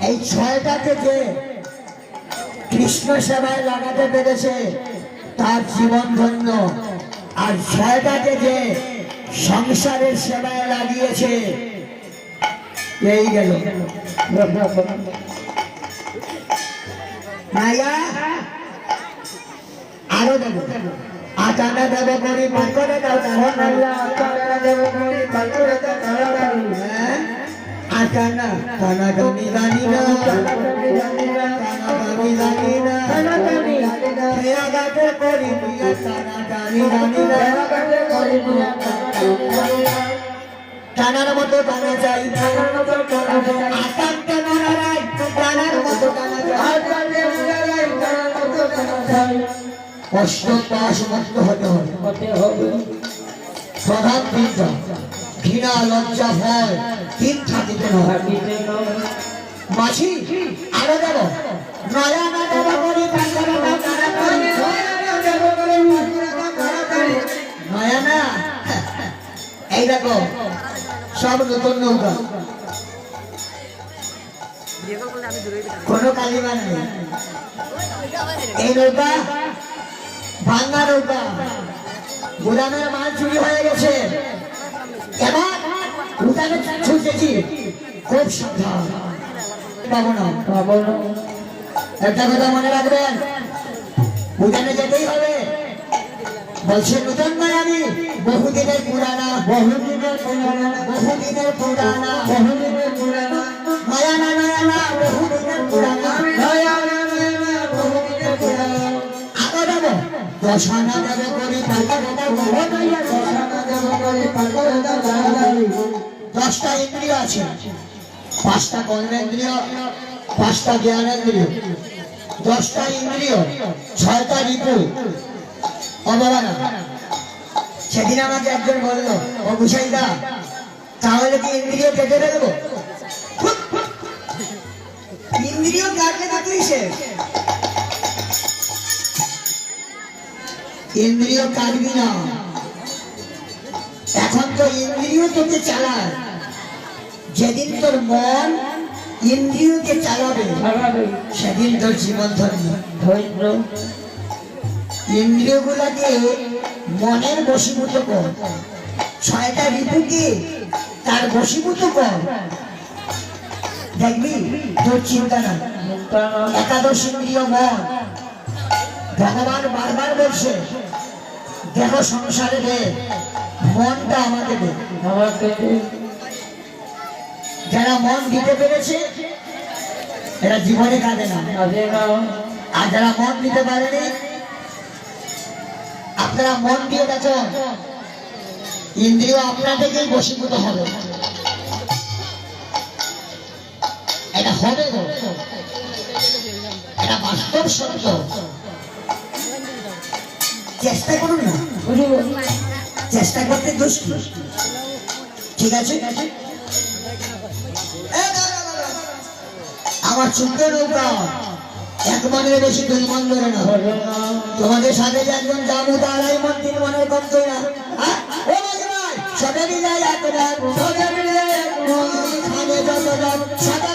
এই ছয়টাকে যে কৃষ্ণ সেবায় লাগাতে পেরেছে তার জীবন ধন্য, আর ছয়টাকে যে সংসারের সেবায় লাগিয়েছে এই গেল। মায়া আরো দেব, আটানা দেব করি পার করে দাও, আটানা টানা গানি গানি না, টানা গানি গানি না, খেয়া গাতে করি দিয়া টানা গানি গানি না, টানার মতো টানা চাই, আটান টানা রাই, টানার মতো টানা চাই, কষ্ট পাশ মুক্ত হতে হবে। প্রধান তিনটা ঘৃণা লজ্জা ভয় তিন থাকিতে নয়। মাঝি আরো দেব নয়া না দেব করি নয়া না। এই দেখো সব নতুন নৌকা, কোনো কালিমা নেই। এই নৌকা ভাঙ্গা নৌকা, গুদামের মাল চুরি হয়ে গেছে, এবার উঠানে ছুটেছি, খুব সাবধান পাবো না। একটা কথা মনে রাখবেন, উঠানে যেতেই হবে। বলছে নতুন নয় আমি, বহুদিনের পুরানা, বহুদিনের পুরানা, বহুদিনের পুরানা, বহুদিনের পুরানা, নয়া না নয়া না, বহুদিনের পুরানা, নয়া না নয়া না, বহুদিনের পুরানা। আগে দেবো দশানা দেব করি দশটা ইন্দ্রিয় আছে, পাঁচটা কর্মেন্দ্রিয়, পাঁচটা জ্ঞানেন্দ্রিয়, দশটা ইন্দ্রিয়, ছয়টা রিপু অবমাননা। সেদিন আমাকে একজন বললো, ও গুসাইদা তাহলে কি ইন্দ্রিয় কেটে ফেলবো? ইন্দ্রিয় কাটলে তো তুই শেষ, ইন্দ্রিয় কাটবি না। এখন তো ইন্দ্রিয় তোকে চালায়, যেদিন তোর মন ইন্দ্রিয়কে চালাবে সেদিন তোর জীবন ধন্য। ইন্দ্রিয় গুলাকে মনের বশীভূত কর, ছয়টা রিপুকে তার বশীভূত কর, দেখবি তোর চিন্তা নাই। একাদশ ইন্দ্রিয় মন, ভগবান বারবার বলছে দেখো সংসারে দে, মনটা আমাকে দে। যারা মন দিতে পেরেছে এরা জীবনে কাঁদে না, আর যারা মন দিতে পারেনি, আপনারা মন দিয়ে দেখুন ইন্দ্রিয় আপনার থেকেই বশীভূত হবে। এটা হবে গো, এটা বাস্তব সত্য। চেষ্টা করুন না, চেষ্টা করতে দোষ কি? ঠিক আছে, আমার ছোট্ট নৌকা এক মনের বেশি দুই মন ধরে না। তোমাদের সাথে যে একজন যাবো তারাই মন তিন মনের কম তো না। সবে মিলাই এক মন, সবে মিলাই এক মন, খানে যত দাম সদা